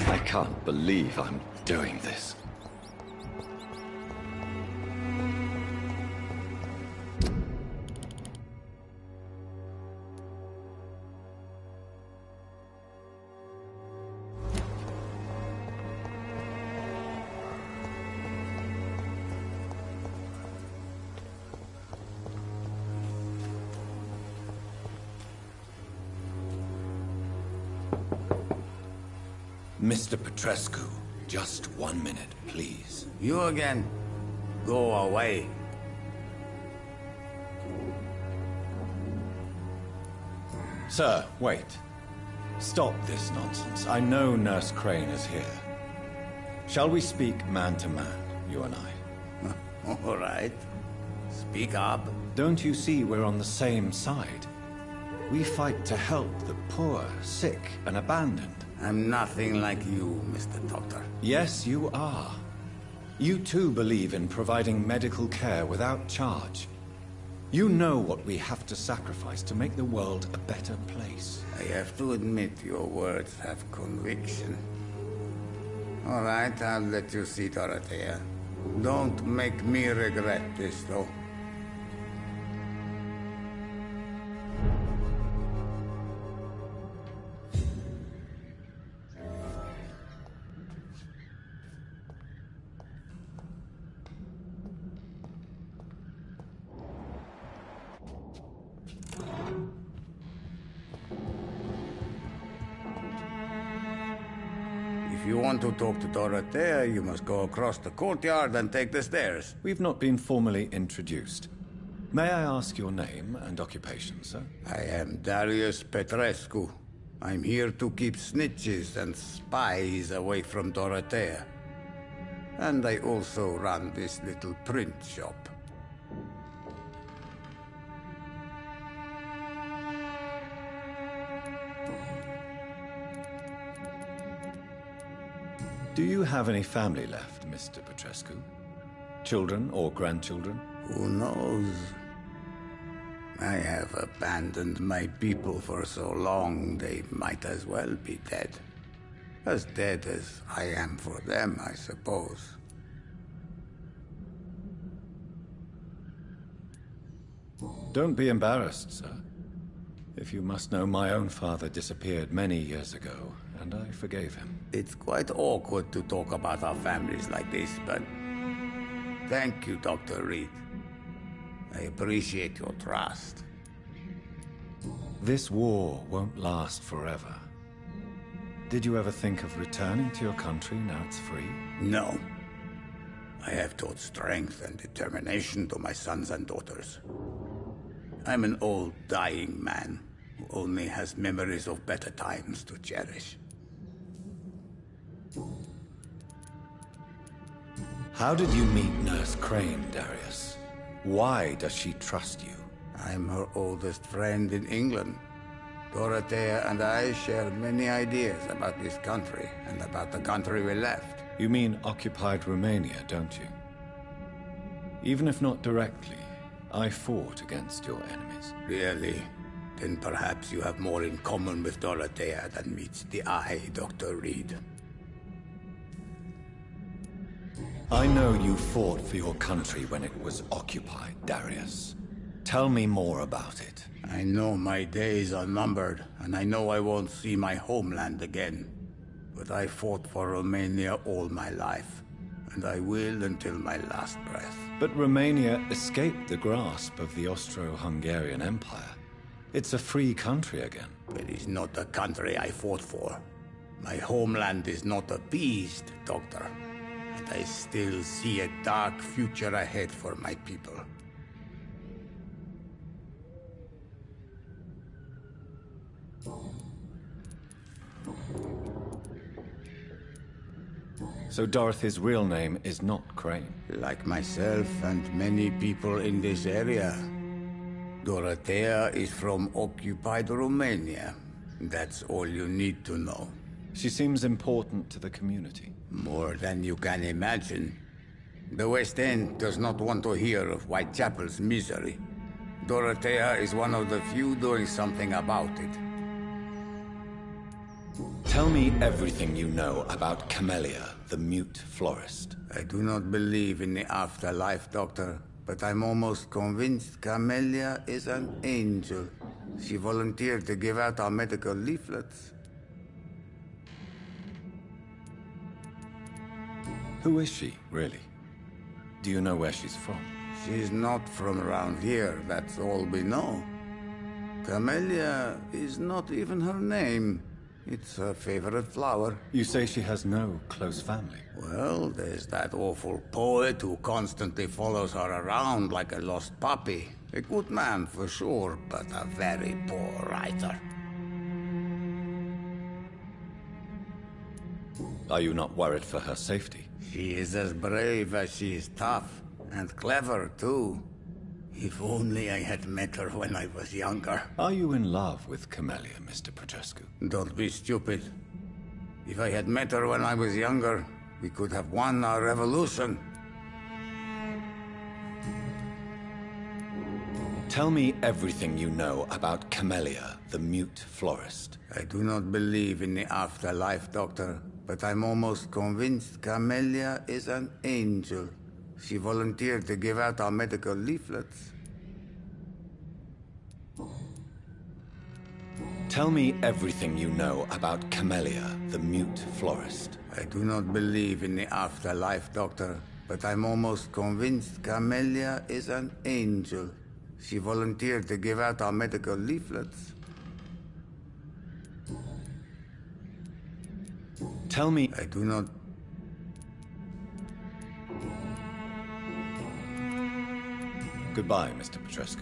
I can't believe I'm doing this. Mr. Petrescu, just 1 minute, please. You again? Go away. Sir, wait. Stop this nonsense. I know Nurse Crane is here. Shall we speak man to man, you and I? All right. Speak up. Don't you see we're on the same side? We fight to help the poor, sick, and abandoned. I'm nothing like you, Mr. Doctor. Yes, you are. You too believe in providing medical care without charge. You know what we have to sacrifice to make the world a better place. I have to admit your words have conviction. All right, I'll let you see Dorothea. Don't make me regret this, though. If you want to talk to Dorothea, you must go across the courtyard and take the stairs. We've not been formally introduced. May I ask your name and occupation, sir? I am Darius Petrescu. I'm here to keep snitches and spies away from Dorothea. And I also run this little print shop. Do you have any family left, Mr. Petrescu? Children or grandchildren? Who knows? I have abandoned my people for so long, they might as well be dead. As dead as I am for them, I suppose. Don't be embarrassed, sir. If you must know, my own father disappeared many years ago, and I forgave him. It's quite awkward to talk about our families like this, but... Thank you, Dr. Reed. I appreciate your trust. This war won't last forever. Did you ever think of returning to your country now it's free? No. I have taught strength and determination to my sons and daughters. I'm an old, dying man who only has memories of better times to cherish. How did you meet Nurse Crane, Darius? Why does she trust you? I'm her oldest friend in England. Dorothea and I share many ideas about this country and about the country we left. You mean occupied Romania, don't you? Even if not directly, I fought against your enemies. Really? Then perhaps you have more in common with Dorothea than meets the eye, Dr. Reed. I know you fought for your country when it was occupied, Darius. Tell me more about it. I know my days are numbered, and I know I won't see my homeland again. But I fought for Romania all my life, and I will until my last breath. But Romania escaped the grasp of the Austro-Hungarian Empire. It's a free country again. It is not the country I fought for. My homeland is not appeased, Doctor. And I still see a dark future ahead for my people. So Dorothy's real name is not Crane? Like myself and many people in this area, Dorothea is from occupied Romania. That's all you need to know. She seems important to the community. More than you can imagine. The West End does not want to hear of Whitechapel's misery. Dorothea is one of the few doing something about it. Tell me everything you know about Camellia, the mute florist. I do not believe in the afterlife, Doctor, but I'm almost convinced Camellia is an angel. She volunteered to give out our medical leaflets. Who is she, really? Do you know where she's from? She's not from around here, that's all we know. Camellia is not even her name. It's her favorite flower. You say she has no close family? Well, there's that awful poet who constantly follows her around like a lost puppy. A good man for sure, but a very poor writer. Are you not worried for her safety? She is as brave as she is tough, and clever too. If only I had met her when I was younger. Are you in love with Camellia, Mr. Petrescu? Don't be stupid. If I had met her when I was younger, we could have won our revolution. Tell me everything you know about Camellia, the mute florist. I do not believe in the afterlife, Doctor, but I'm almost convinced Camellia is an angel. She volunteered to give out our medical leaflets. Tell me everything you know about Camellia, the mute florist. I do not believe in the afterlife, Doctor, but I'm almost convinced Camellia is an angel. She volunteered to give out our medical leaflets. Tell me... I do not... Goodbye, Mr. Petrescu.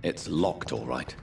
It's locked, all right.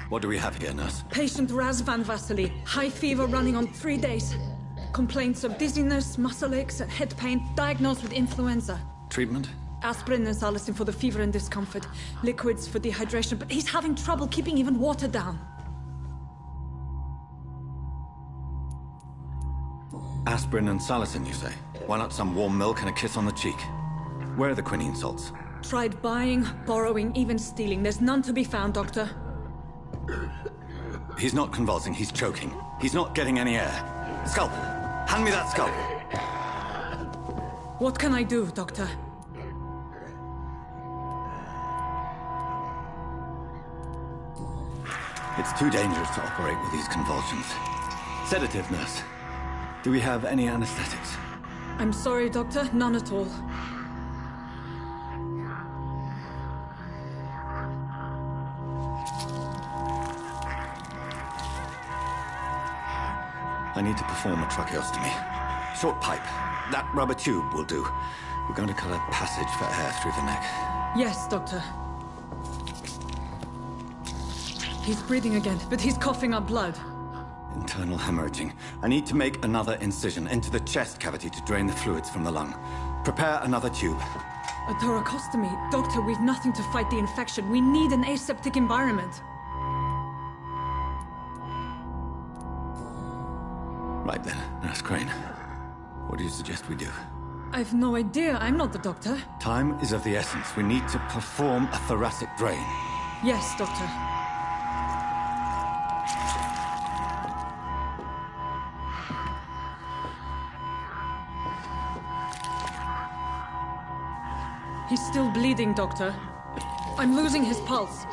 What do we have here, nurse? Patient Razvan Vasily. High fever running on 3 days. Complaints of dizziness, muscle aches, and head pain. Diagnosed with influenza. Treatment? Aspirin and salicin for the fever and discomfort. Liquids for dehydration, but he's having trouble keeping even water down. Aspirin and salicin, you say? Why not some warm milk and a kiss on the cheek? Where are the quinine salts? Tried buying, borrowing, even stealing. There's none to be found, Doctor. He's not convulsing, he's choking. He's not getting any air. Scalpel! Hand me that scalpel! What can I do, Doctor? It's too dangerous to operate with these convulsions. Sedative, nurse. Do we have any anesthetics? I'm sorry, Doctor. None at all. I need to perform a tracheostomy. Short pipe. That rubber tube will do. We're going to cut a passage for air through the neck. Yes, Doctor. He's breathing again, but he's coughing up blood. Internal hemorrhaging. I need to make another incision into the chest cavity to drain the fluids from the lung. Prepare another tube. A thoracostomy. Doctor, we've nothing to fight the infection. We need an aseptic environment. Right then, Nurse Crane. What do you suggest we do? I've no idea. I'm not the doctor. Time is of the essence. We need to perform a thoracic drain. Yes, Doctor. He's still bleeding, Doctor. I'm losing his pulse.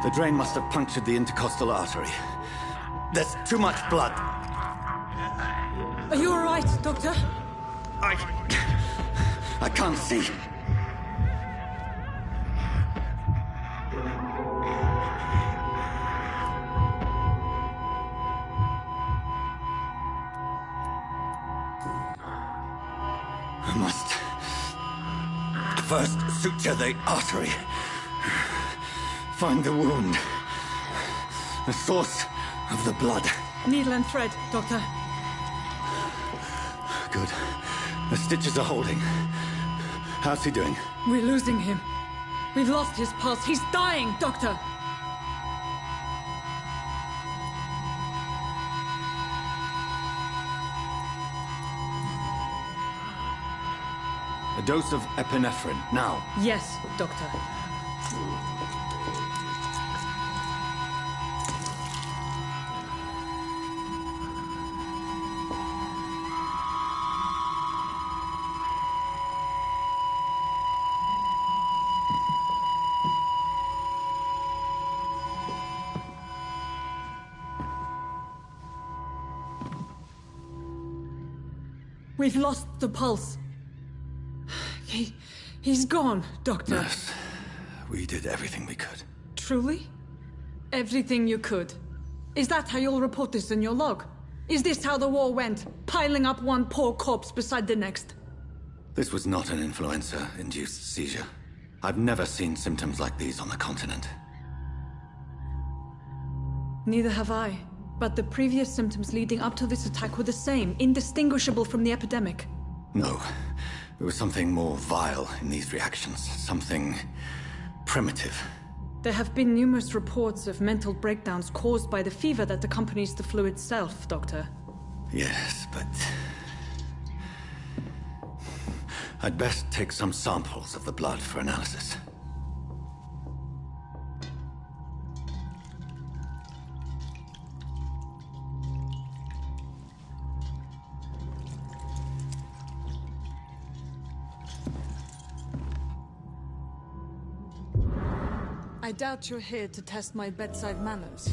The drain must have punctured the intercostal artery. There's too much blood. Are you all right, Doctor? I can't see. I must first suture the artery. Find the wound. The source of the blood. Needle and thread, Doctor. Good. The stitches are holding. How's he doing? We're losing him. We've lost his pulse. He's dying, Doctor! A dose of epinephrine, now. Yes, Doctor. We've lost the pulse. He's gone, Doctor. Nurse, we did everything we could. Truly? Everything you could? Is that how you'll report this in your log? Is this how the war went? Piling up one poor corpse beside the next? This was not an influenza-induced seizure. I've never seen symptoms like these on the continent. Neither have I. But the previous symptoms leading up to this attack were the same, indistinguishable from the epidemic. No. There was something more vile in these reactions. Something primitive. There have been numerous reports of mental breakdowns caused by the fever that accompanies the flu itself, Doctor. Yes, but... I'd best take some samples of the blood for analysis. I doubt you're here to test my bedside manners.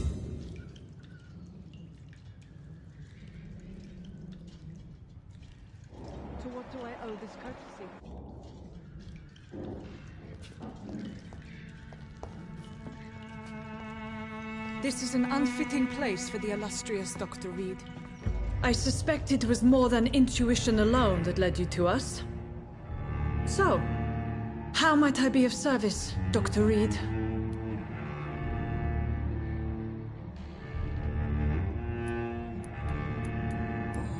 To what do I owe this courtesy? This is an unfitting place for the illustrious Dr. Reed. I suspect it was more than intuition alone that led you to us. So, how might I be of service, Dr. Reed?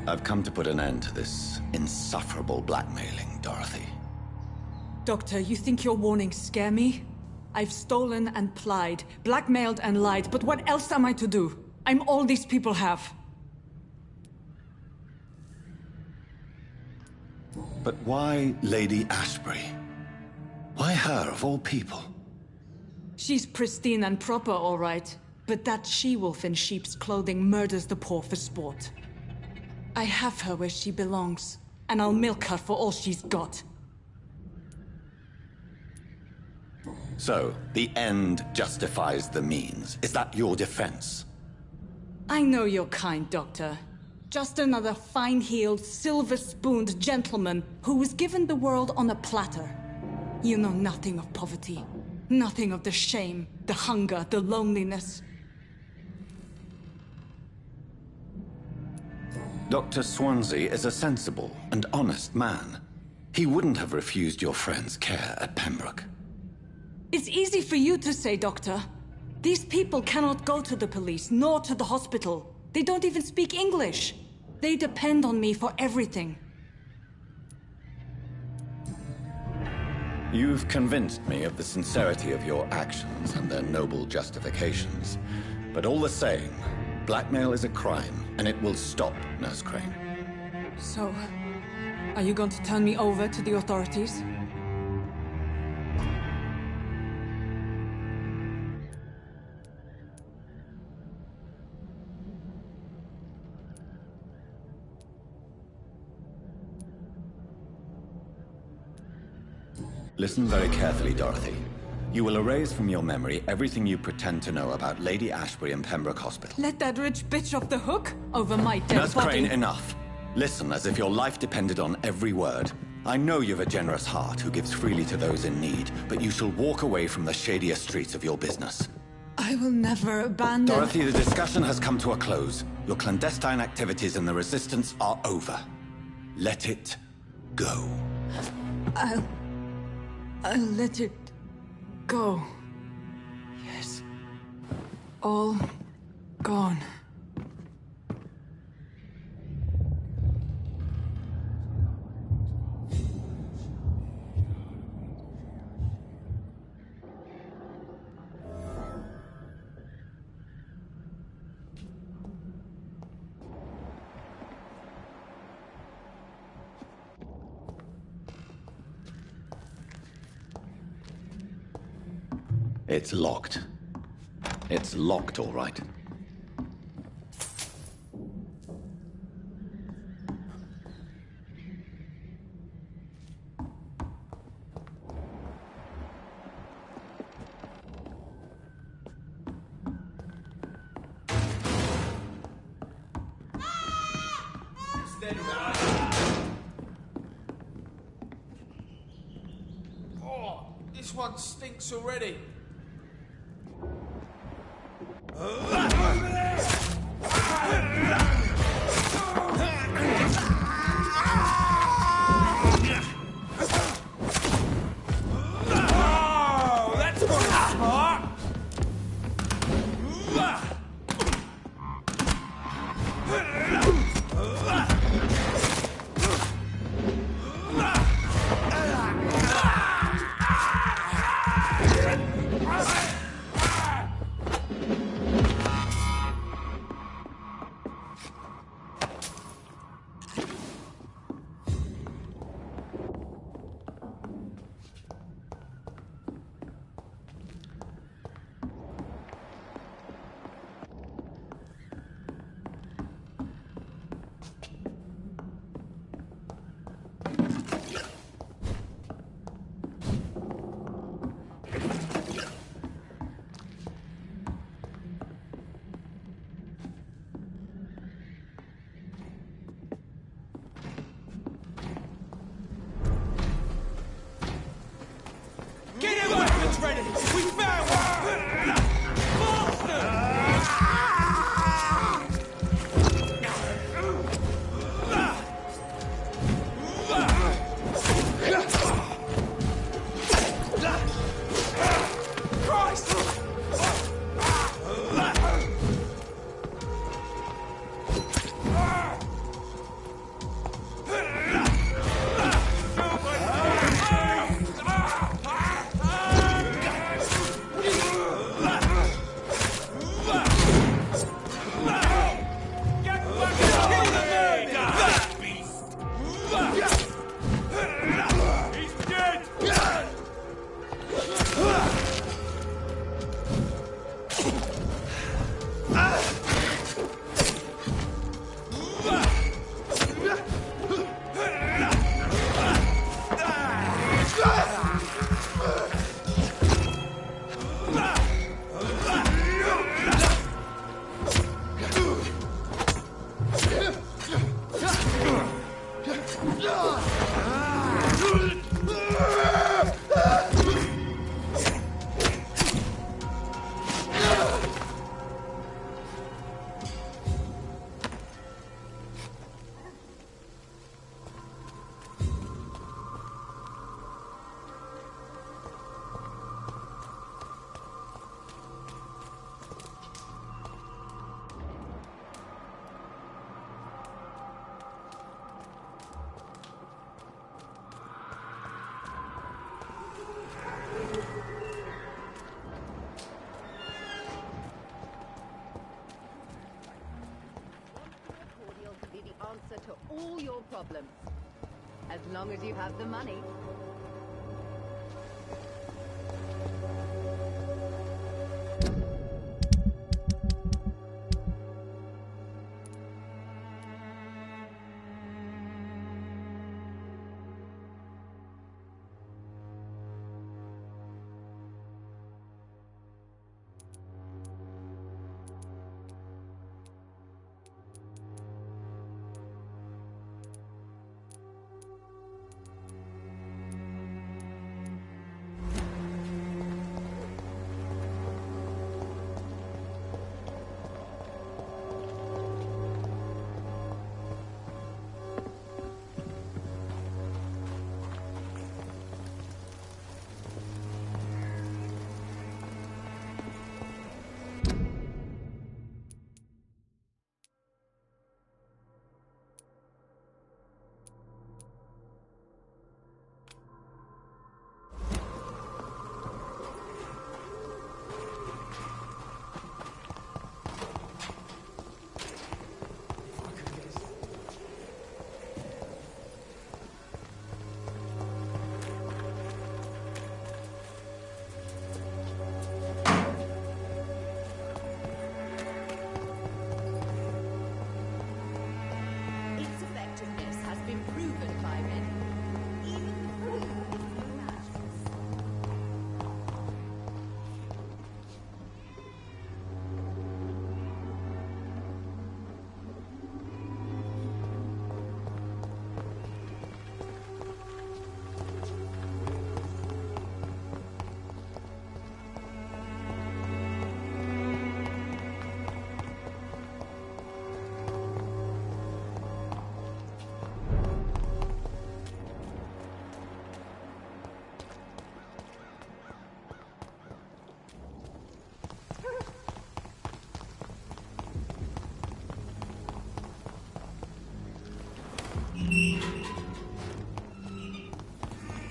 I've come to put an end to this insufferable blackmailing, Dorothy. Doctor, you think your warnings scare me? I've stolen and plied, blackmailed and lied, but what else am I to do? I'm all these people have. But why Lady Ashbury? Why her, of all people? She's pristine and proper, all right. But that she-wolf in sheep's clothing murders the poor for sport. I have her where she belongs, and I'll milk her for all she's got. So, the end justifies the means. Is that your defense? I know you're kind, Doctor. Just another fine-heeled, silver-spooned gentleman who was given the world on a platter. You know nothing of poverty. Nothing of the shame, the hunger, the loneliness. Dr. Swansea is a sensible and honest man. He wouldn't have refused your friend's care at Pembroke. It's easy for you to say, Doctor. These people cannot go to the police, nor to the hospital. They don't even speak English. They depend on me for everything. You've convinced me of the sincerity of your actions and their noble justifications. But all the same, blackmail is a crime, and it will stop, Nurse Crane. So, are you going to turn me over to the authorities? Listen very carefully, Dorothy. You will erase from your memory everything you pretend to know about Lady Ashbury and Pembroke Hospital. Let that rich bitch off the hook over my dead Nurse body. Crane, enough. Listen as if your life depended on every word. I know you've a generous heart who gives freely to those in need, but you shall walk away from the shadier streets of your business. I will never abandon... Dorothy, the discussion has come to a close. Your clandestine activities in the Resistance are over. Let it go. I'll let it go. Yes. All gone. It's locked. It's locked, all right. Oh, this one stinks already. problem. As long as you have the money.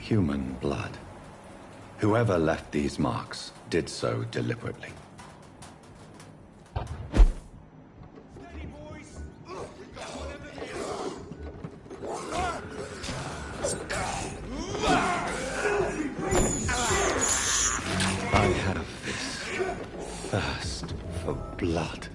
Human blood. Whoever left these marks did so deliberately. I have this thirst for blood.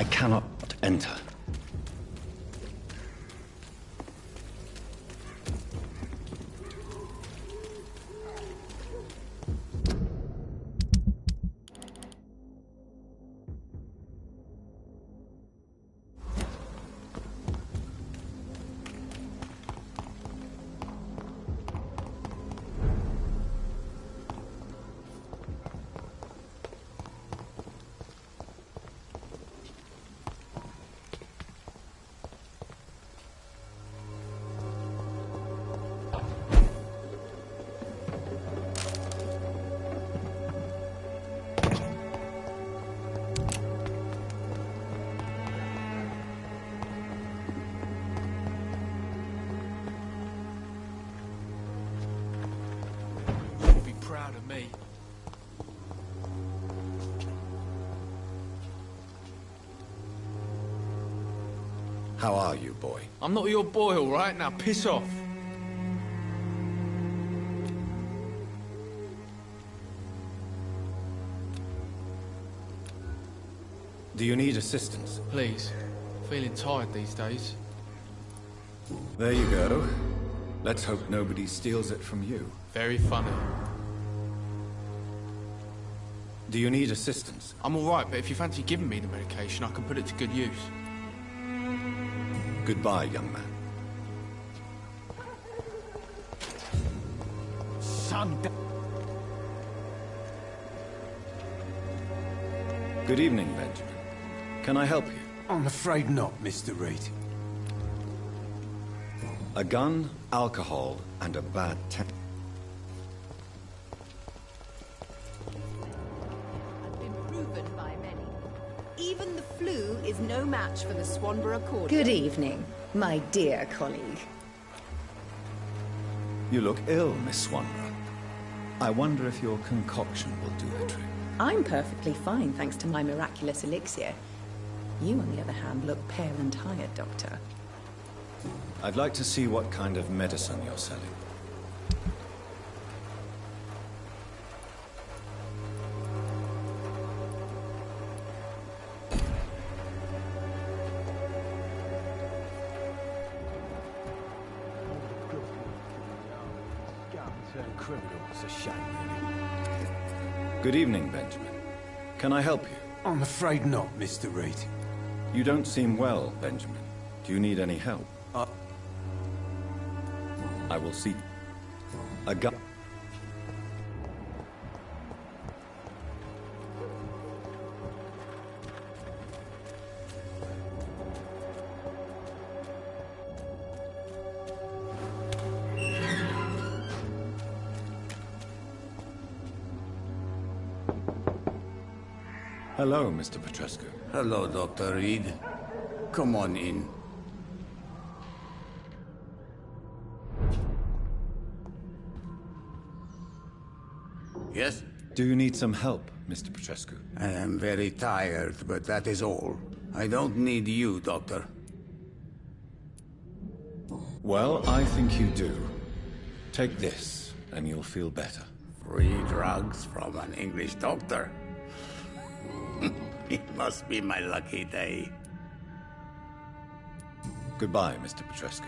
I cannot enter. Proud of me. How are you, boy? I'm not your boy, all right? Now piss off. Do you need assistance? Please. Feeling tired these days. There you go. Let's hope nobody steals it from you. Very funny. Do you need assistance? I'm all right, but if you fancy giving me the medication, I can put it to good use. Goodbye, young man. Son. Good evening, Benjamin. Can I help you? I'm afraid not, Mr. Reed. A gun, alcohol, and a bad temper. Even the flu is no match for the Swanborough cordial. Good evening, my dear colleague. You look ill, Miss Swanborough. I wonder if your concoction will do the trick. I'm perfectly fine, thanks to my miraculous elixir. You, on the other hand, look pale and tired, Doctor. I'd like to see what kind of medicine you're selling. It's a shame, really. Good evening, Benjamin. Can I help you? I'm afraid not, Mr. Reed. You don't seem well, Benjamin. Do you need any help? I will see. A gun. Hello, Mr. Petrescu. Hello, Dr. Reed. Come on in. Yes? Do you need some help, Mr. Petrescu? I am very tired, but that is all. I don't need you, Doctor. Well, I think you do. Take this, and you'll feel better. Free drugs from an English doctor. It must be my lucky day. Goodbye, Mr. Petrescu.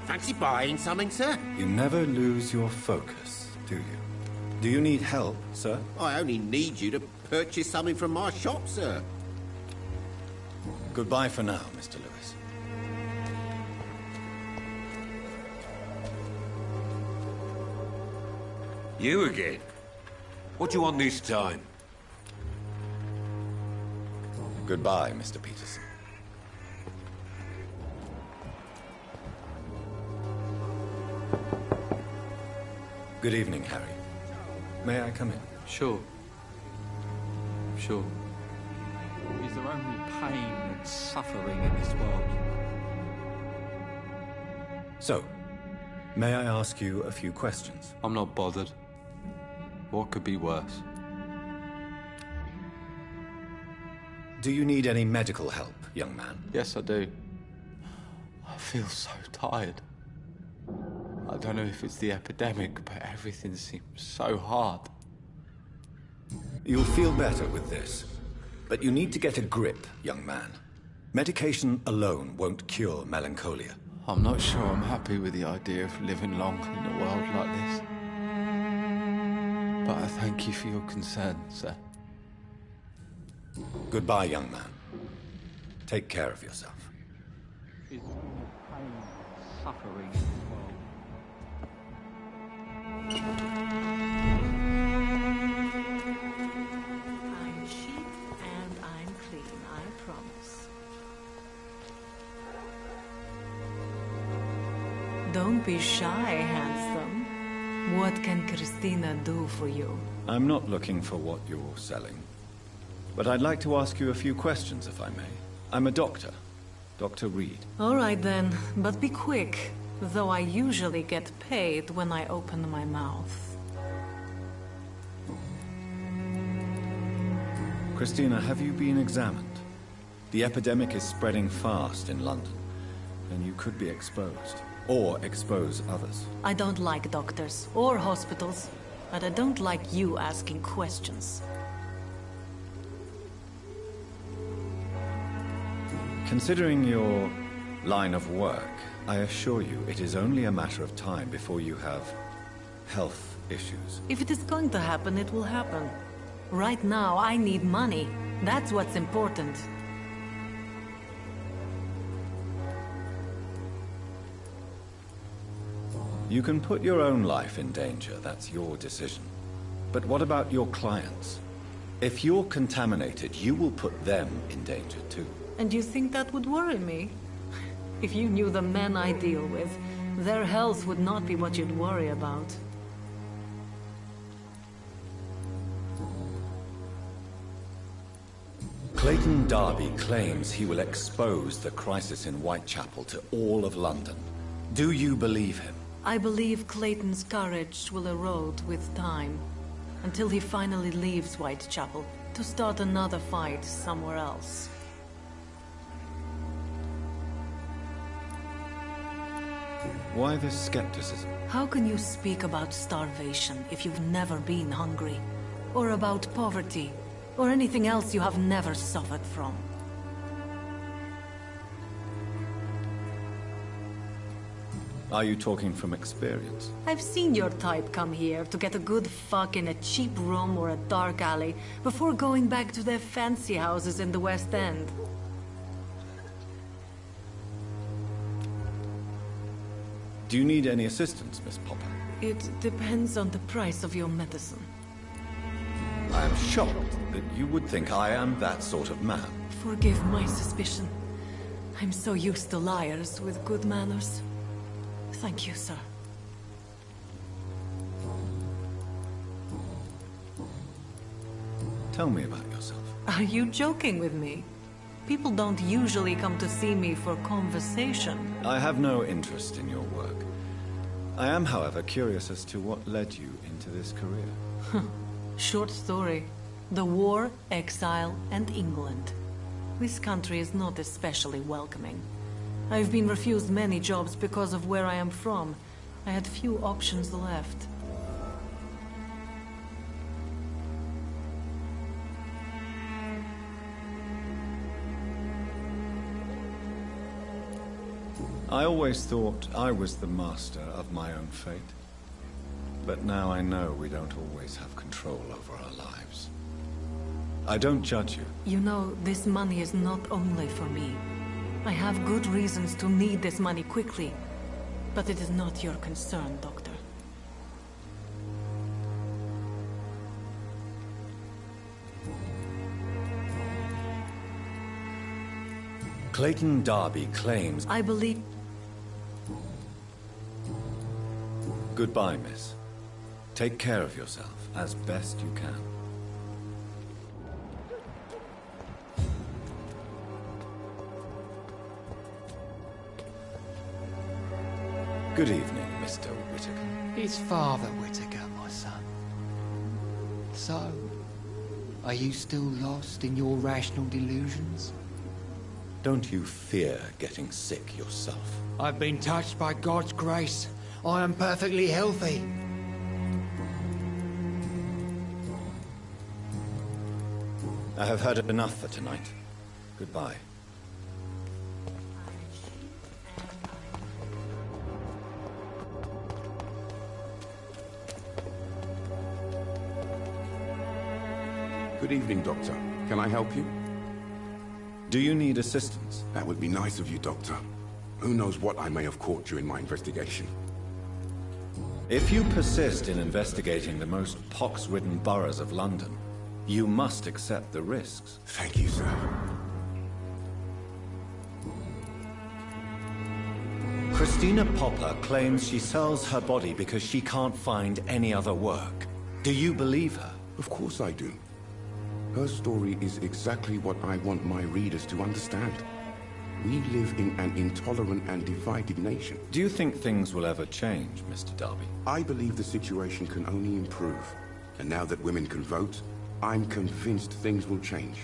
Fancy buying something, sir? You never lose your focus, do you? Do you need help, sir? I only need you to purchase something from my shop, sir. Goodbye for now, Mr. Lewis. You again? What do you want this time? Goodbye, Mr. Peterson. Good evening, Harry. May I come in? Sure. Sure. Is there only pain and suffering in this world? So, may I ask you a few questions? I'm not bothered. What could be worse? Do you need any medical help, young man? Yes, I do. I feel so tired. I don't know if it's the epidemic, but everything seems so hard. You'll feel better with this. But you need to get a grip, young man. Medication alone won't cure melancholia. I'm not sure I'm happy with the idea of living long in a world like this. But I thank you for your concern, sir. Goodbye, young man. Take care of yourself. Is there only pain and suffering in this world? I'm cheap and I'm clean, I promise. Don't be shy, handsome. What can Christina do for you? I'm not looking for what you're selling. But I'd like to ask you a few questions, if I may. I'm a doctor. Dr. Reed. All right then, but be quick. Though I usually get paid when I open my mouth. Christina, have you been examined? The epidemic is spreading fast in London, and you could be exposed. Or expose others. I don't like doctors or hospitals, but I don't like you asking questions. Considering your line of work, I assure you it is only a matter of time before you have health issues. If it is going to happen, it will happen. Right now, I need money. That's what's important. You can put your own life in danger, that's your decision. But what about your clients? If you're contaminated, you will put them in danger too. And you think that would worry me? If you knew the men I deal with, their health would not be what you'd worry about. Clayton Darby claims he will expose the crisis in Whitechapel to all of London. Do you believe him? I believe Clayton's courage will erode with time, until he finally leaves Whitechapel to start another fight somewhere else. Why this skepticism? How can you speak about starvation if you've never been hungry? Or about poverty? Or anything else you have never suffered from? Are you talking from experience? I've seen your type come here to get a good fuck in a cheap room or a dark alley before going back to their fancy houses in the West End. Do you need any assistance, Miss Popper? It depends on the price of your medicine. I am shocked that you would think I am that sort of man. Forgive my suspicion. I'm so used to liars with good manners. Thank you, sir. Tell me about yourself. Are you joking with me? People don't usually come to see me for conversation. I have no interest in your work. I am, however, curious as to what led you into this career. Short story. The war, exile, and England. This country is not especially welcoming. I've been refused many jobs because of where I am from. I had few options left. I always thought I was the master of my own fate. But now I know we don't always have control over our lives. I don't judge you. You know, this money is not only for me. I have good reasons to need this money quickly. But it is not your concern, Doctor. Clayton Darby claims... I believe... Goodbye, miss. Take care of yourself as best you can. Good evening, Mr. Whitaker. It's Father Whitaker, my son. So, are you still lost in your rational delusions? Don't you fear getting sick yourself? I've been touched by God's grace. I am perfectly healthy. I have heard enough for tonight. Goodbye. Good evening, Doctor. Can I help you? Do you need assistance? That would be nice of you, Doctor. Who knows what I may have caught during my investigation. If you persist in investigating the most pox-ridden boroughs of London, you must accept the risks. Thank you, sir. Christina Popper claims she sells her body because she can't find any other work. Do you believe her? Of course I do. Her story is exactly what I want my readers to understand. We live in an intolerant and divided nation. Do you think things will ever change, Mr. Darby? I believe the situation can only improve. And now that women can vote, I'm convinced things will change.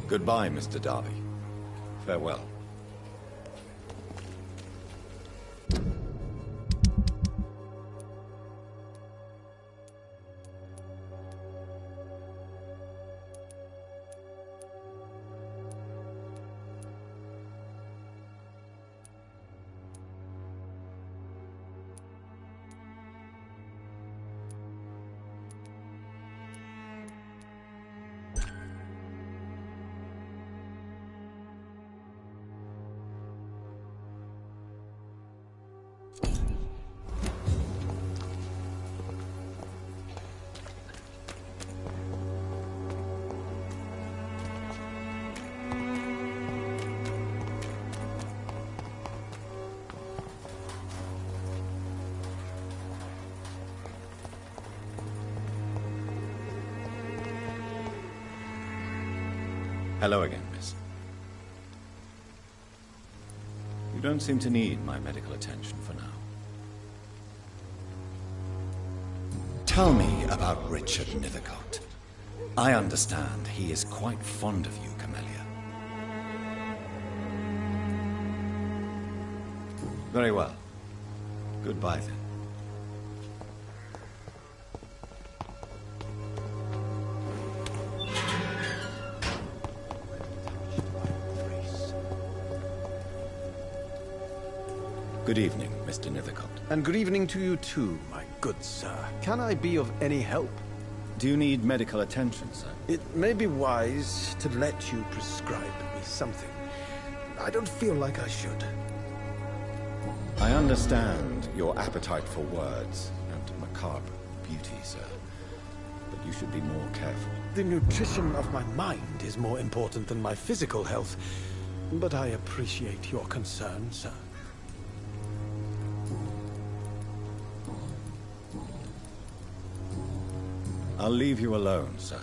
Goodbye, Mr. Darby. Farewell. Hello again, miss. You don't seem to need my medical attention for now. Tell me about Richard Nethercote. I understand he is quite fond of you, Camellia. Very well. Goodbye, then. Good evening, Mr. Nethercote. And good evening to you too, my good sir. Can I be of any help? Do you need medical attention, sir? It may be wise to let you prescribe me something. I don't feel like I should. I understand your appetite for words and macabre beauty, sir. But you should be more careful. The nutrition of my mind is more important than my physical health. But I appreciate your concern, sir. I'll leave you alone, sir.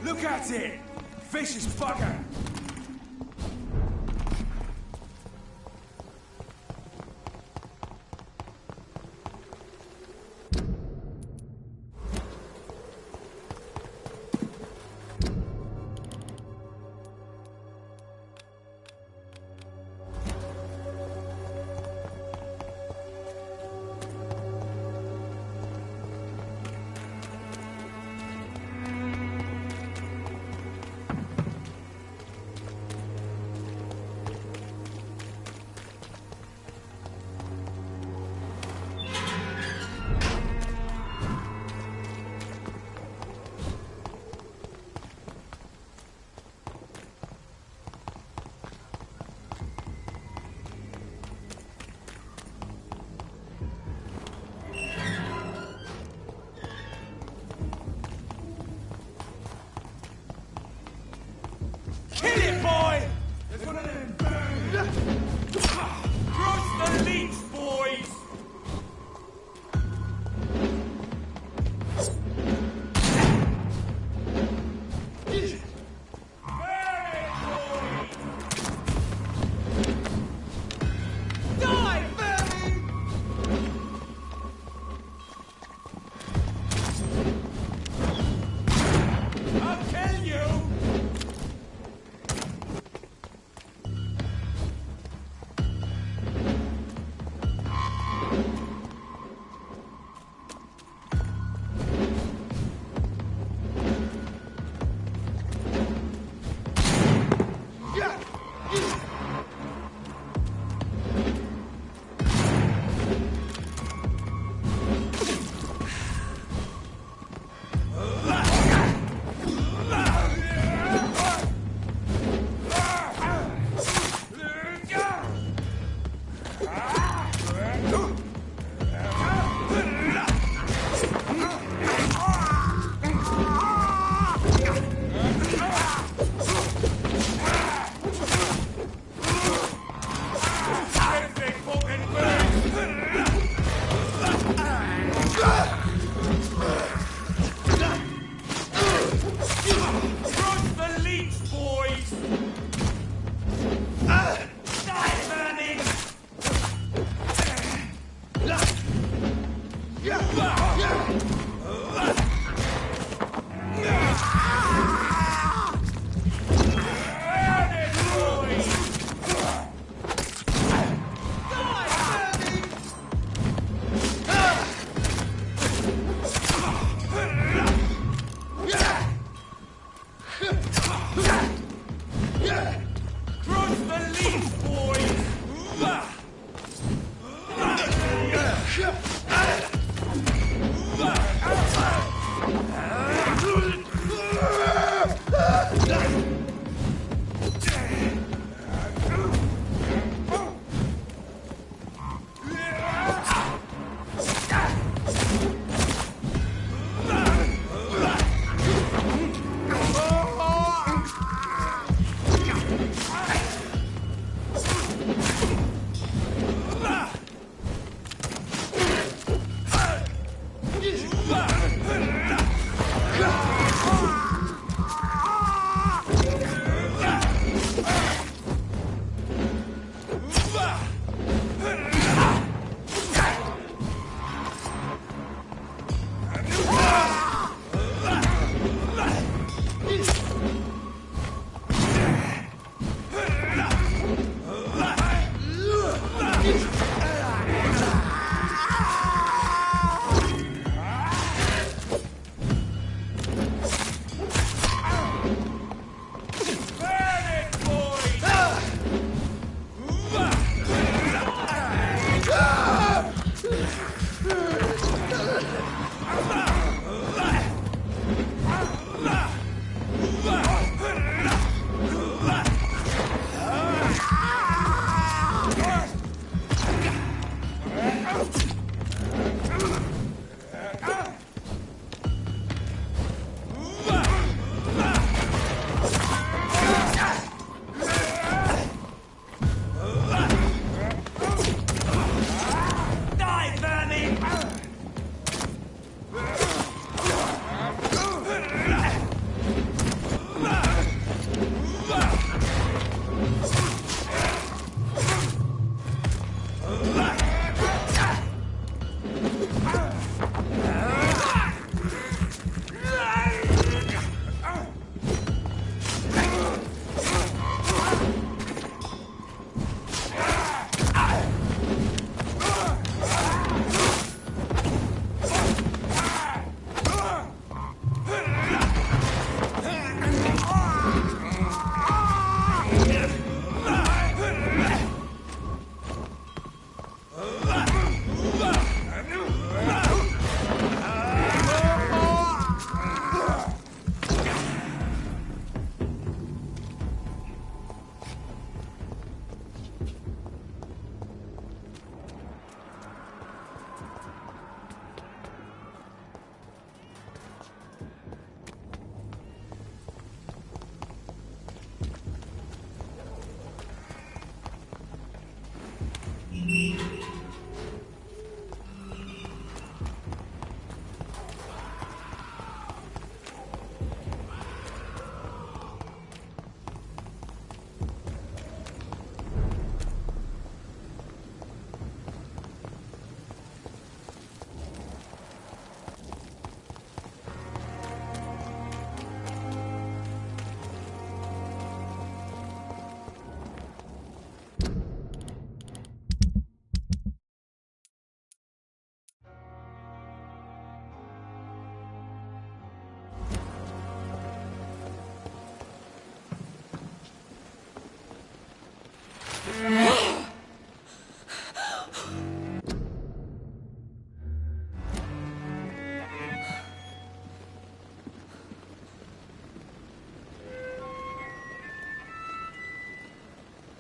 Look at it! Vicious bugger!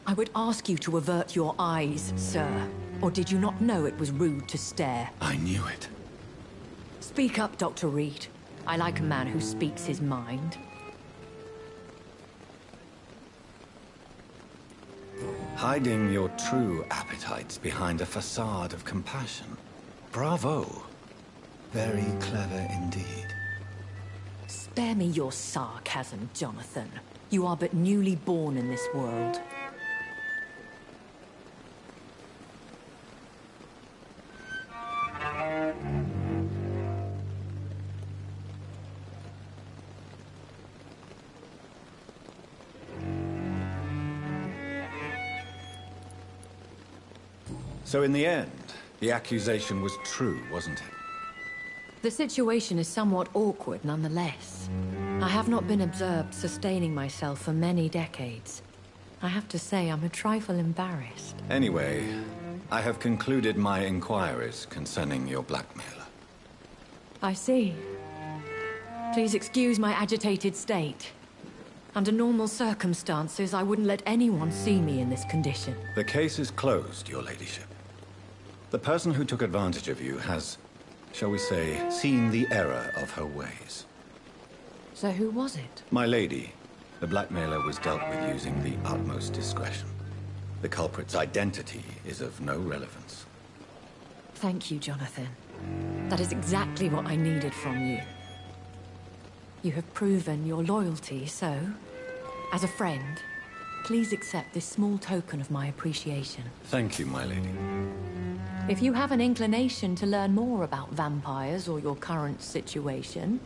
I would ask you to avert your eyes, sir. Or did you not know it was rude to stare? I knew it. Speak up, Dr. Reed. I like a man who speaks his mind. Hiding your true appetites behind a facade of compassion. Bravo. Very clever indeed. Spare me your sarcasm, Jonathan. You are but newly born in this world. So in the end, the accusation was true, wasn't it? The situation is somewhat awkward nonetheless. I have not been observed sustaining myself for many decades. I have to say I'm a trifle embarrassed. Anyway, I have concluded my inquiries concerning your blackmailer. I see. Please excuse my agitated state. Under normal circumstances, I wouldn't let anyone see me in this condition. The case is closed, your ladyship. The person who took advantage of you has, shall we say, seen the error of her ways. So who was it? My lady, the blackmailer was dealt with using the utmost discretion. The culprit's identity is of no relevance. Thank you, Jonathan. That is exactly what I needed from you. You have proven your loyalty, so, as a friend, please accept this small token of my appreciation. Thank you, my lady. If you have an inclination to learn more about vampires or your current situation,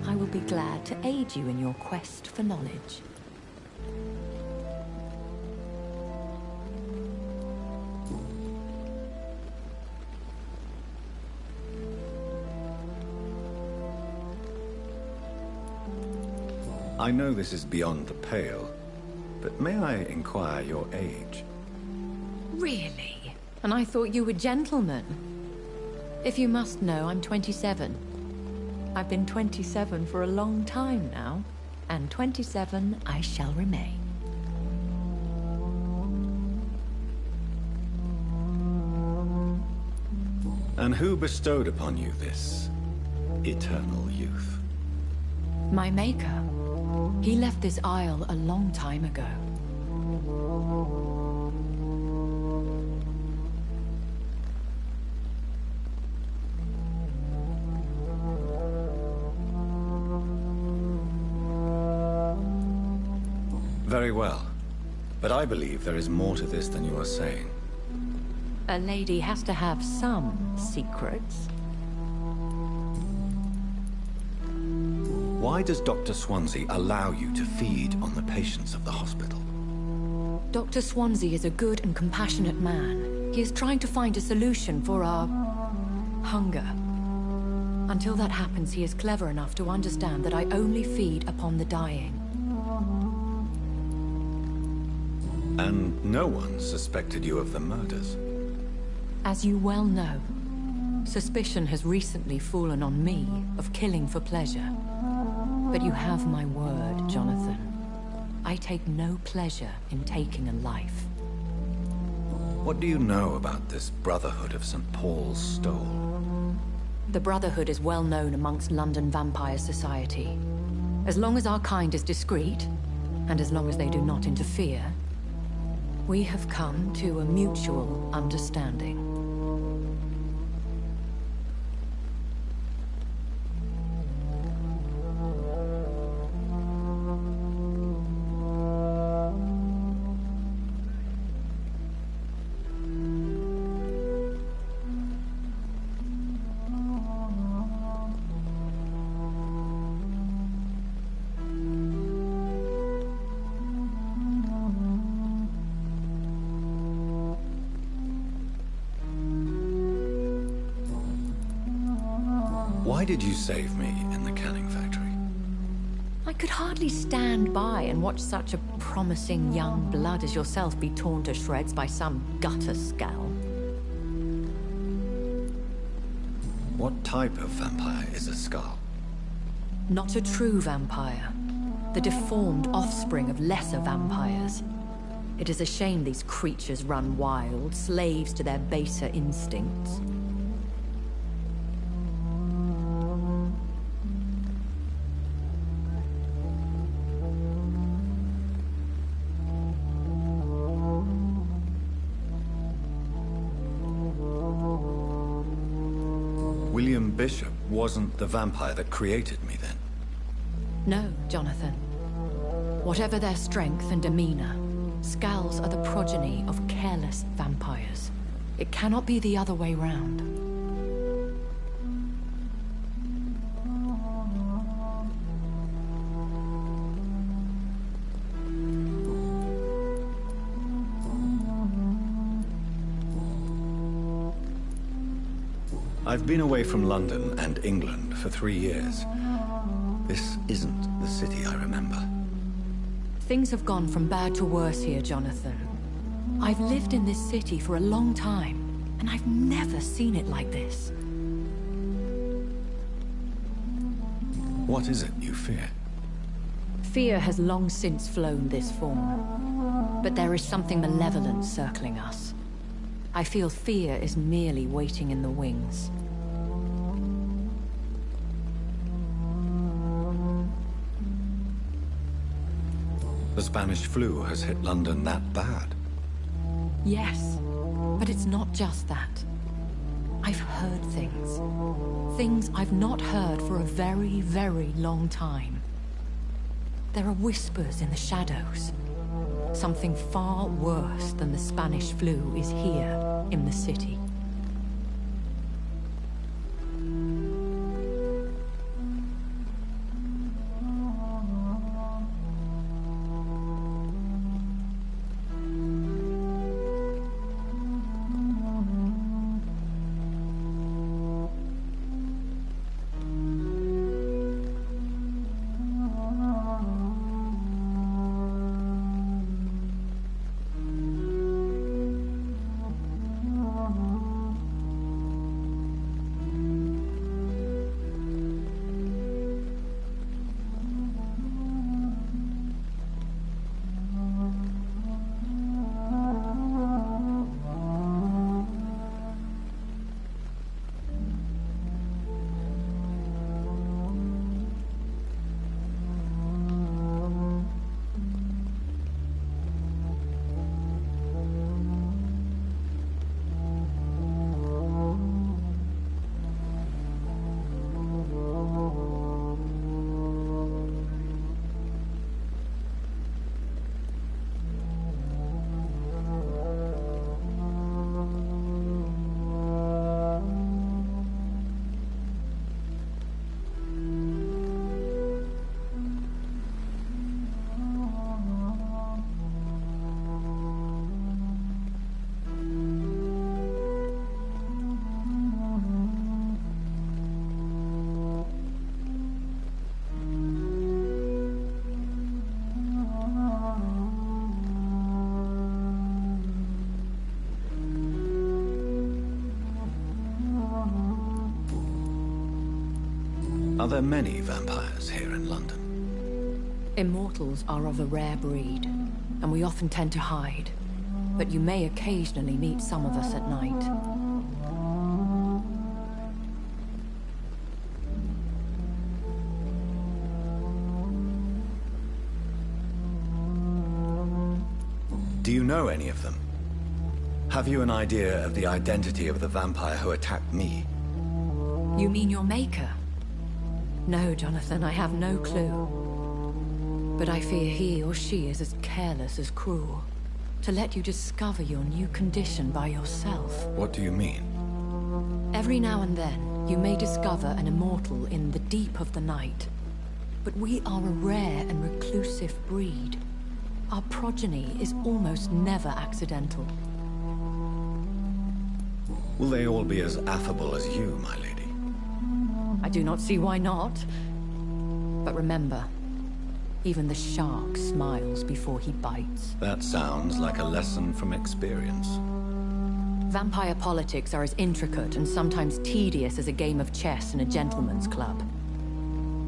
I will be glad to aid you in your quest for knowledge. I know this is beyond the pale, but may I inquire your age? Really? And I thought you were gentlemen. If you must know, I'm 27. I've been 27 for a long time now, and 27 I shall remain. And who bestowed upon you this eternal youth? My maker. He left this isle a long time ago. Very well. But I believe there is more to this than you are saying. A lady has to have some secrets. Why does Dr. Swansea allow you to feed on the patients of the hospital? Dr. Swansea is a good and compassionate man. He is trying to find a solution for our hunger. Until that happens, he is clever enough to understand that I only feed upon the dying. And no one suspected you of the murders? As you well know, suspicion has recently fallen on me of killing for pleasure. But you have my word, Jonathan. I take no pleasure in taking a life. What do you know about this Brotherhood of St. Paul's Stole? The Brotherhood is well known amongst London vampire society. As long as our kind is discreet, and as long as they do not interfere, we have come to a mutual understanding. Why did you save me in the canning factory? I could hardly stand by and watch such a promising young blood as yourself be torn to shreds by some gutter scowl. What type of vampire is a skull? Not a true vampire. The deformed offspring of lesser vampires. It is a shame these creatures run wild, slaves to their baser instincts. William Bishop wasn't the vampire that created me, then? No, Jonathan. Whatever their strength and demeanor, Skulls are the progeny of careless vampires. It cannot be the other way round. I've been away from London and England for 3 years. This isn't the city I remember. Things have gone from bad to worse here, Jonathan. I've lived in this city for a long time, and I've never seen it like this. What is it you fear? Fear has long since flown this form. But there is something malevolent circling us. I feel fear is merely waiting in the wings. The Spanish flu has hit London that bad? Yes, but it's not just that. I've heard things. Things I've not heard for a very, very long time. There are whispers in the shadows. Something far worse than the Spanish flu is here in the city. Are there many vampires here in London? Immortals are of a rare breed, and we often tend to hide. But you may occasionally meet some of us at night. Do you know any of them? Have you an idea of the identity of the vampire who attacked me? You mean your maker? No, Jonathan, I have no clue. But I fear he or she is as careless as cruel. To let you discover your new condition by yourself. What do you mean? Every now and then, you may discover an immortal in the deep of the night. But we are a rare and reclusive breed. Our progeny is almost never accidental. Will they all be as affable as you, my lady? I do not see why not. But remember, even the shark smiles before he bites. That sounds like a lesson from experience. Vampire politics are as intricate and sometimes tedious as a game of chess in a gentleman's club.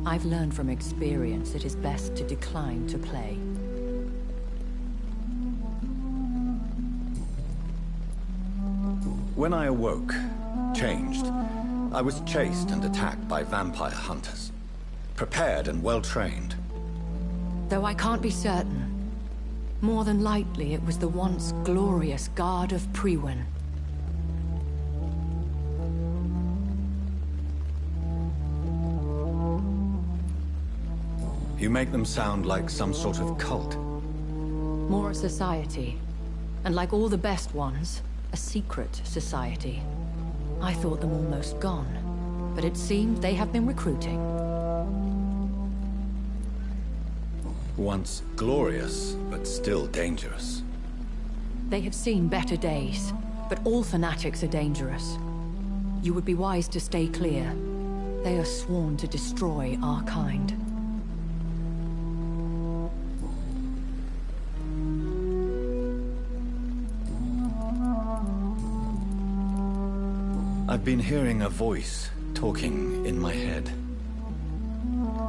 I've learned from experience it is best to decline to play. When I awoke, changed, I was chased and attacked by vampire hunters. Prepared and well-trained. Though I can't be certain. More than likely, it was the once glorious Guard of Priwen. You make them sound like some sort of cult. More a society. And like all the best ones, a secret society. I thought them almost gone, but it seems they have been recruiting. Once glorious, but still dangerous. They have seen better days, but all fanatics are dangerous. You would be wise to stay clear. They are sworn to destroy our kind. I've been hearing a voice talking in my head.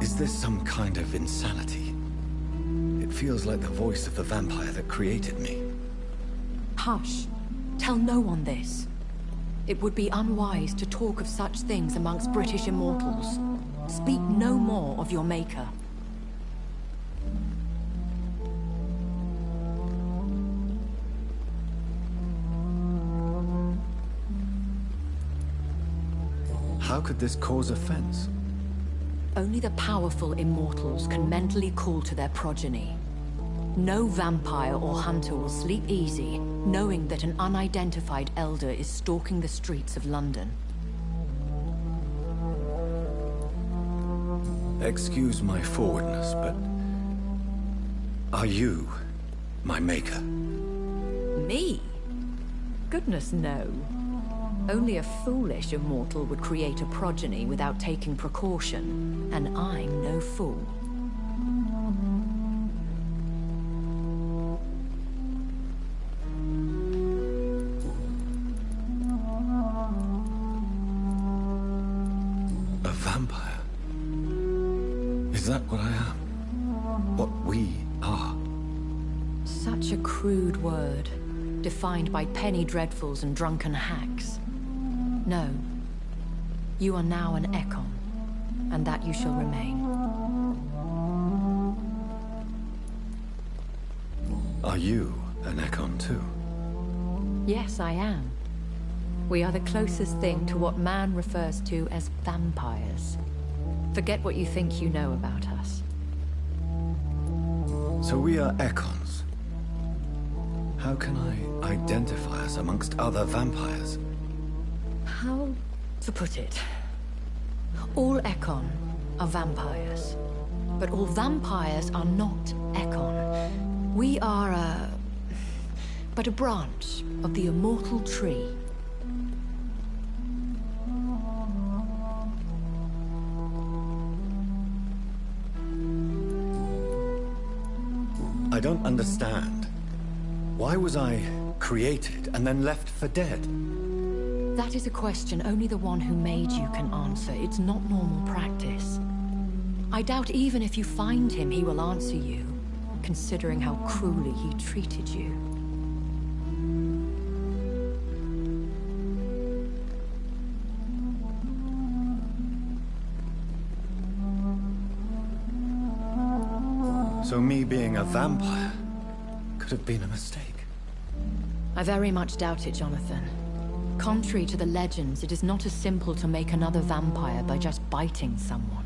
Is this some kind of insanity? It feels like the voice of the vampire that created me. Hush. Tell no one this. It would be unwise to talk of such things amongst British immortals. Speak no more of your maker. How could this cause offense? Only the powerful immortals can mentally call to their progeny. No vampire or hunter will sleep easy, knowing that an unidentified elder is stalking the streets of London. Excuse my forwardness, but... are you my maker? Me? Goodness, no. Only a foolish immortal would create a progeny without taking precaution, and I'm no fool. A vampire? Is that what I am? What we are? Such a crude word, defined by penny dreadfuls and drunken hacks. No. You are now an Ekon, and that you shall remain. Are you an Ekon too? Yes, I am. We are the closest thing to what man refers to as vampires. Forget what you think you know about us. So we are Ekons. How can I identify us amongst other vampires? How to put it? All Ekon are vampires. But all vampires are not Ekon. We are but a branch of the immortal tree. I don't understand. Why was I created and then left for dead? That is a question only the one who made you can answer. It's not normal practice. I doubt even if you find him, he will answer you, considering how cruelly he treated you. So me being a vampire could have been a mistake. I very much doubt it, Jonathan. Contrary to the legends, it is not as simple to make another vampire by just biting someone.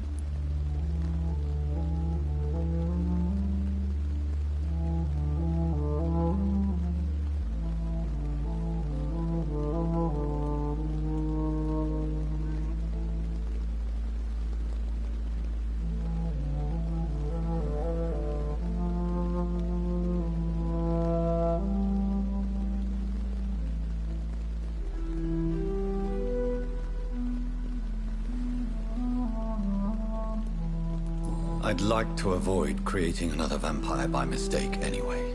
I'd like to avoid creating another vampire by mistake anyway.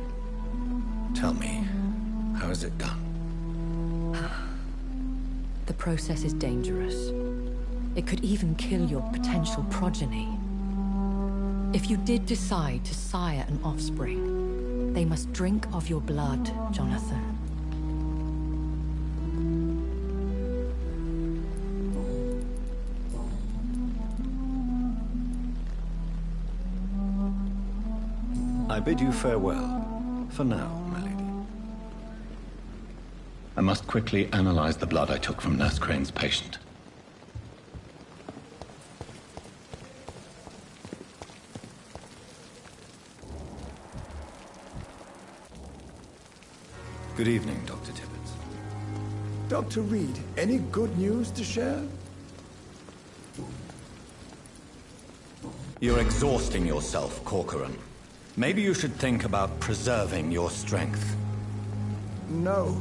Tell me, how is it done? The process is dangerous. It could even kill your potential progeny. If you did decide to sire an offspring, they must drink of your blood, Jonathan. I bid you farewell. For now, my lady. I must quickly analyze the blood I took from Nurse Crane's patient. Good evening, Dr. Tibbets. Dr. Reed, any good news to share? You're exhausting yourself, Corcoran. Maybe you should think about preserving your strength. No.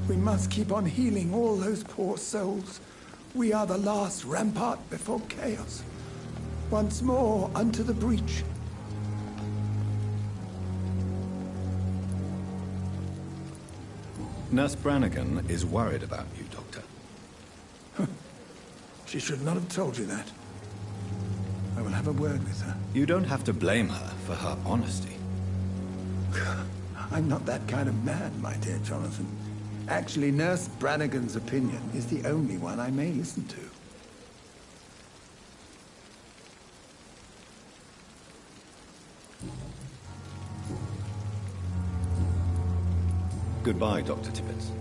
We must keep on healing all those poor souls. We are the last rampart before chaos. Once more, unto the breach. Nurse Brannigan is worried about you, Doctor. She should not have told you that. I will have a word with her. You don't have to blame her for her honesty. I'm not that kind of man, my dear Jonathan. Actually, Nurse Brannigan's opinion is the only one I may listen to. Goodbye, Dr. Tibbets.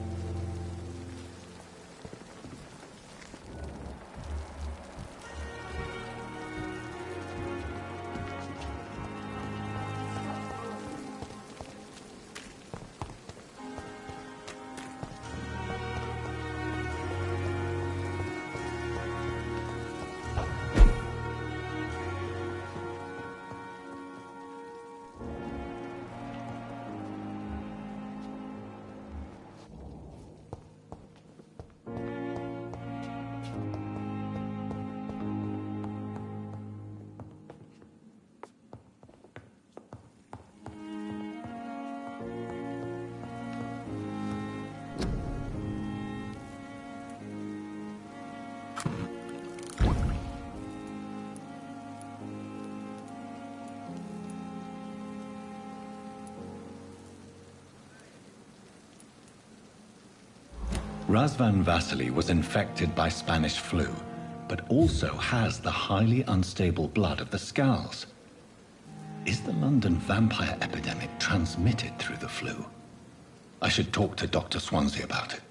Razvan Vasily was infected by Spanish flu, but also has the highly unstable blood of the Scows. Is the London vampire epidemic transmitted through the flu? I should talk to Dr. Swansea about it.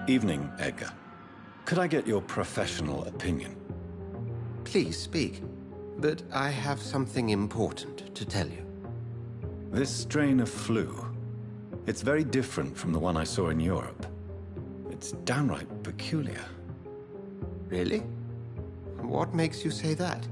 Evening, Edgar. Could I get your professional opinion? Please speak. But I have something important to tell you. This strain of flu, it's very different from the one I saw in Europe. It's downright peculiar. Really? What makes you say that?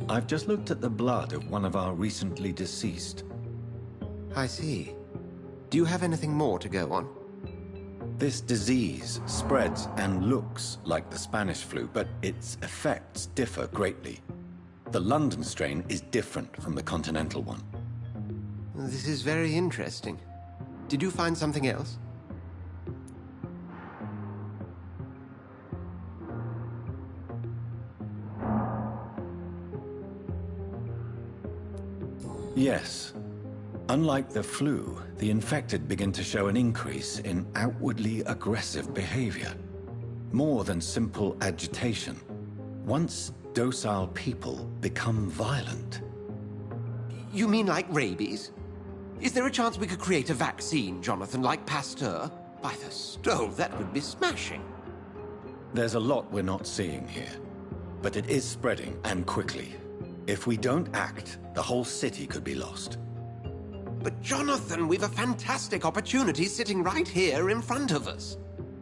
I've just looked at the blood of one of our recently deceased. I see. Do you have anything more to go on? This disease spreads and looks like the Spanish flu, but its effects differ greatly. The London strain is different from the continental one. This is very interesting. Did you find something else? Yes. Unlike the flu, the infected begin to show an increase in outwardly aggressive behavior. More than simple agitation. Once docile people become violent. You mean like rabies? Is there a chance we could create a vaccine, Jonathan, like Pasteur? By the stove, that would be smashing. There's a lot we're not seeing here. But it is spreading, and quickly. If we don't act, the whole city could be lost. But Jonathan, we've a fantastic opportunity sitting right here in front of us.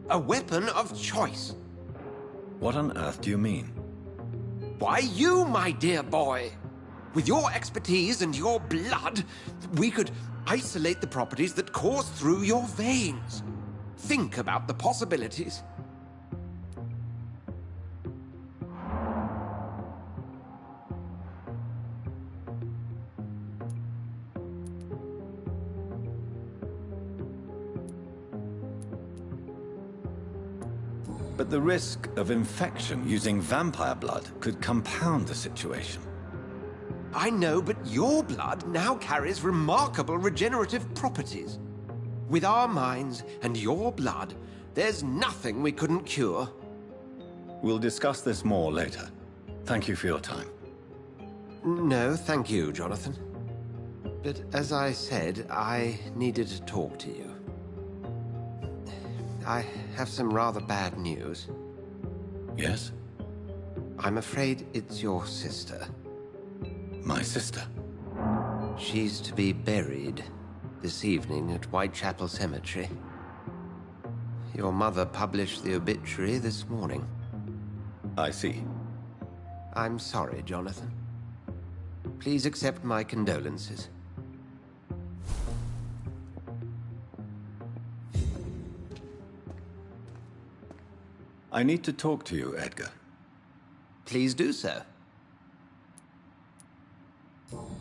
A weapon of choice. What on earth do you mean? Why, you, my dear boy. With your expertise and your blood, we could isolate the properties that course through your veins. Think about the possibilities. But the risk of infection using vampire blood could compound the situation. I know, but your blood now carries remarkable regenerative properties. With our minds and your blood, there's nothing we couldn't cure. We'll discuss this more later. Thank you for your time. No, thank you, Jonathan. But as I said, I needed to talk to you. I have some rather bad news. Yes? I'm afraid it's your sister. My sister? She's to be buried this evening at Whitechapel Cemetery. Your mother published the obituary this morning. I see. I'm sorry, Jonathan. Please accept my condolences. I need to talk to you, Edgar. Please do so.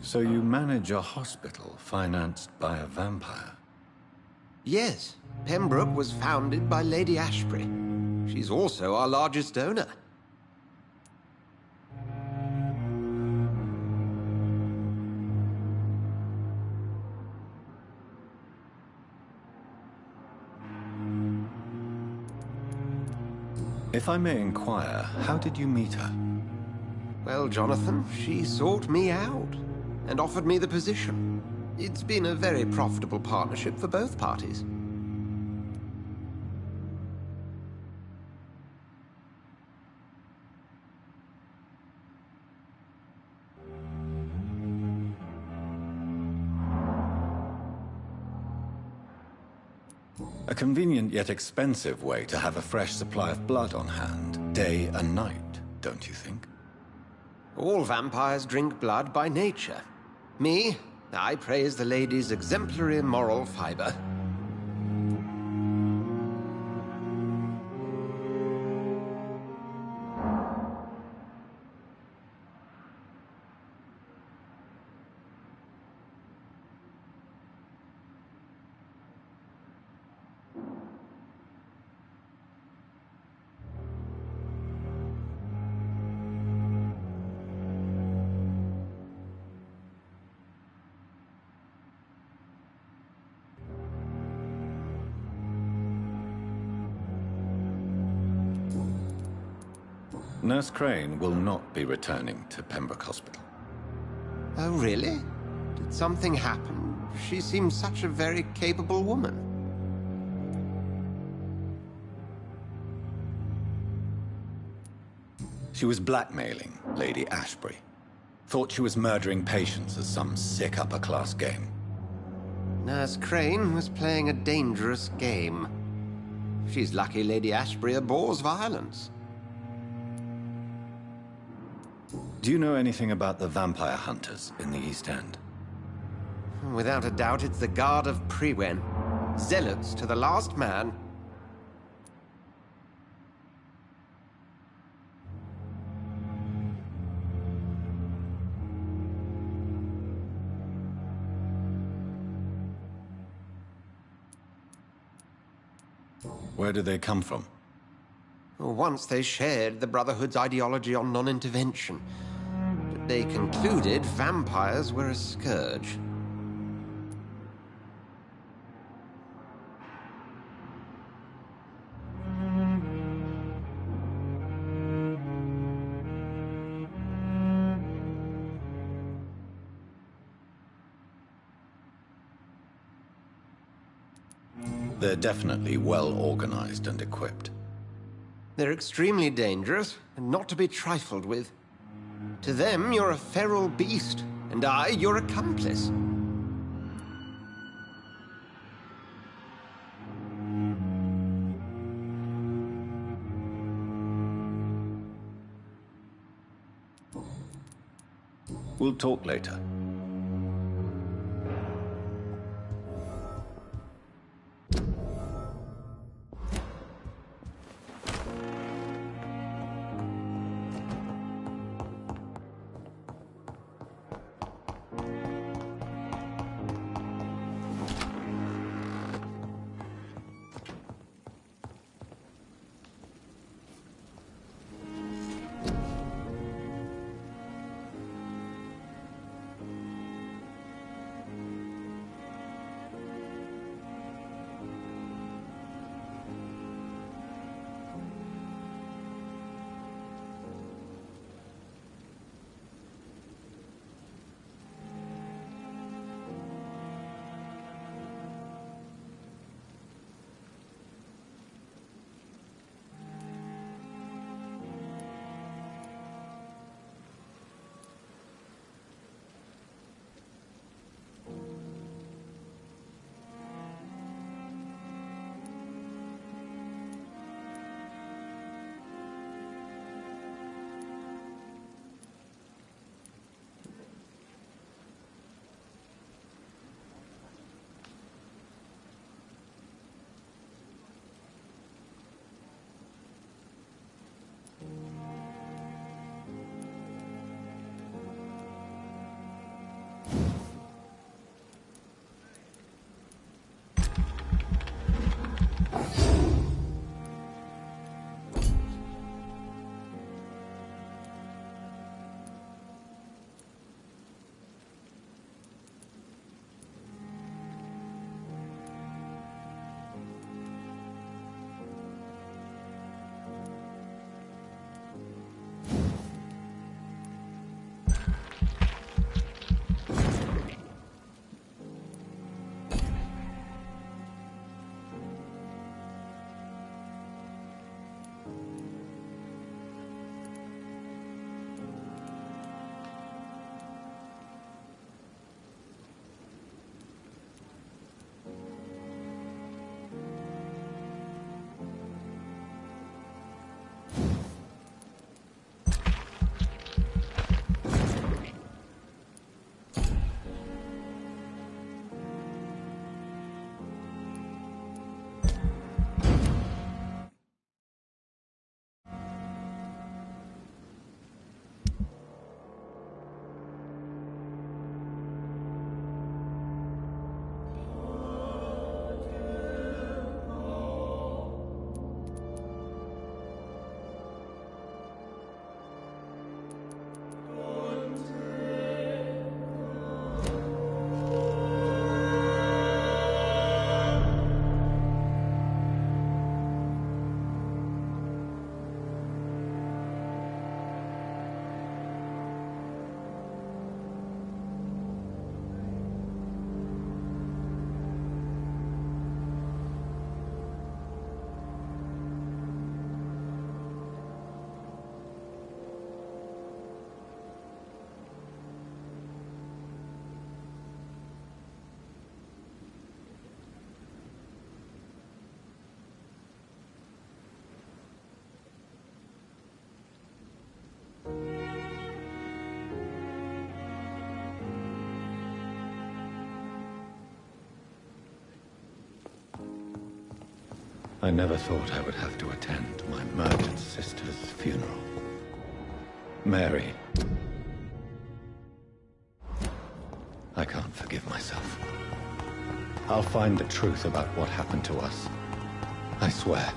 So you manage a hospital financed by a vampire? Yes. Pembroke was founded by Lady Ashbury. She's also our largest donor. If I may inquire, how did you meet her? Well, Jonathan, she sought me out and offered me the position. It's been a very profitable partnership for both parties. A convenient yet expensive way to have a fresh supply of blood on hand, day and night, don't you think? All vampires drink blood by nature. Me, I praise the lady's exemplary moral fiber. Nurse Crane will not be returning to Pembroke Hospital. Oh, really? Did something happen? She seems such a very capable woman. She was blackmailing Lady Ashbury. Thought she was murdering patients as some sick upper-class game. Nurse Crane was playing a dangerous game. She's lucky Lady Ashbury abhors violence. Do you know anything about the vampire hunters in the East End? Without a doubt, it's the Guard of Priwen. Zealots to the last man. Where do they come from? Once they shared the Brotherhood's ideology on non-intervention. But they concluded vampires were a scourge. They're definitely well organized and equipped. They're extremely dangerous and not to be trifled with. To them, you're a feral beast, and I, your accomplice. We'll talk later. I never thought I would have to attend my murdered sister's funeral. Mary. I can't forgive myself. I'll find the truth about what happened to us. I swear.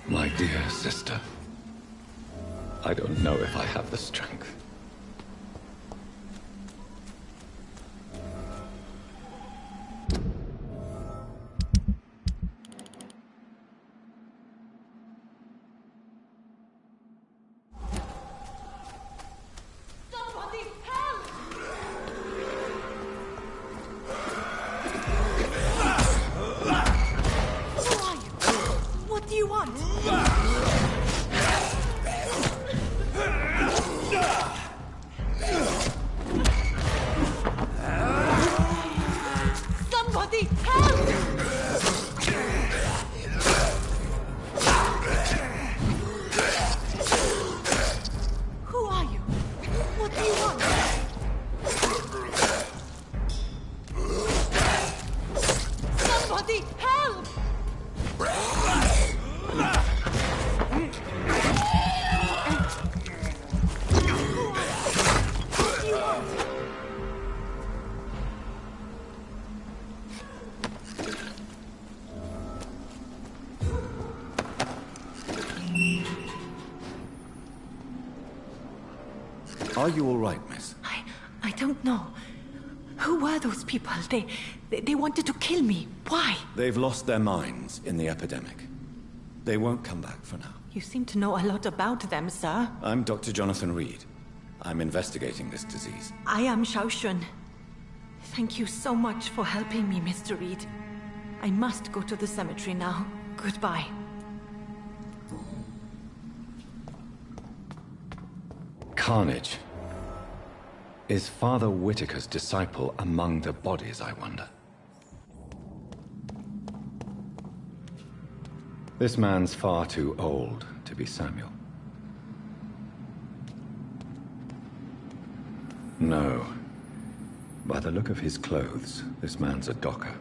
My dear sister, I don't know if I have the strength. Somebody help! Who are you? What do you want? Somebody help! Who are you? What do you want? Somebody help! What do you want? Are you all right, miss? I don't know. Who were those people? They wanted to kill me. Why? They've lost their minds in the epidemic. They won't come back for now. You seem to know a lot about them, sir. I'm Dr. Jonathan Reed. I'm investigating this disease. I am Shaoshun. Thank you so much for helping me, Mr. Reed. I must go to the cemetery now. Goodbye. Carnage. Is Father Whitaker's disciple among the bodies, I wonder? This man's far too old to be Samuel. No. By the look of his clothes, this man's a docker.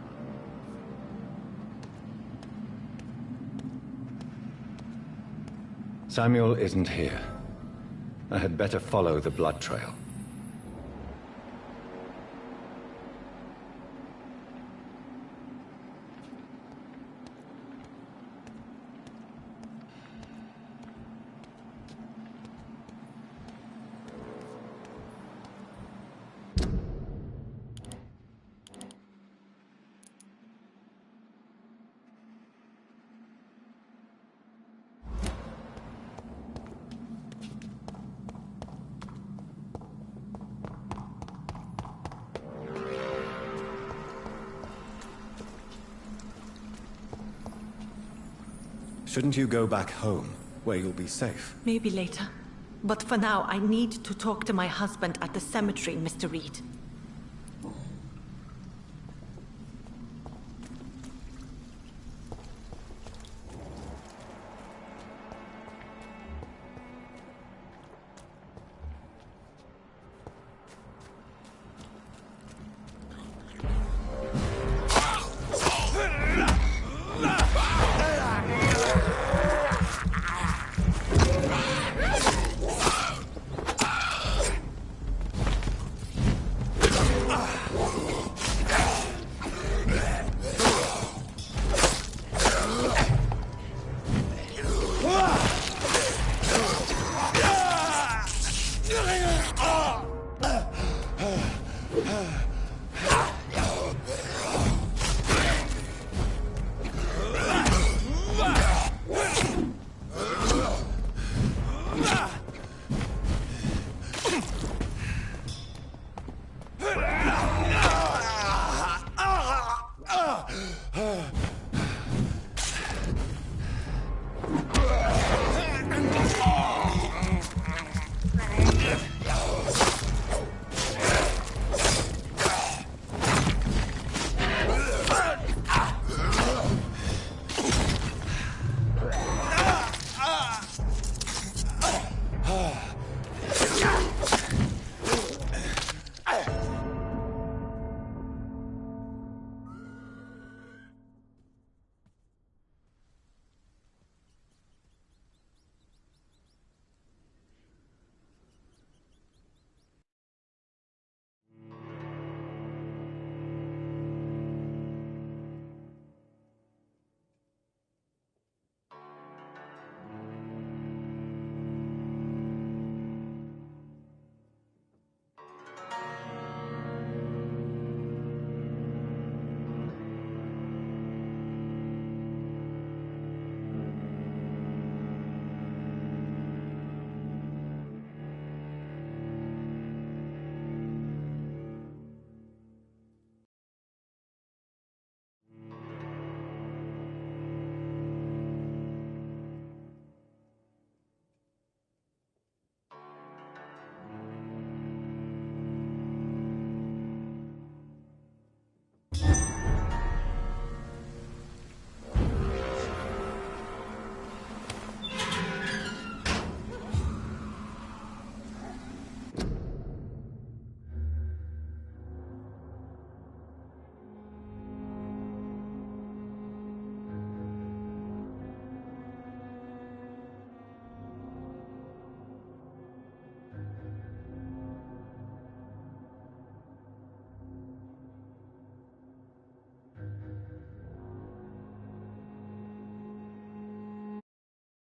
Samuel isn't here. I had better follow the blood trail. Shouldn't you go back home, where you'll be safe? Maybe later. But for now, I need to talk to my husband at the cemetery, Mr. Reed.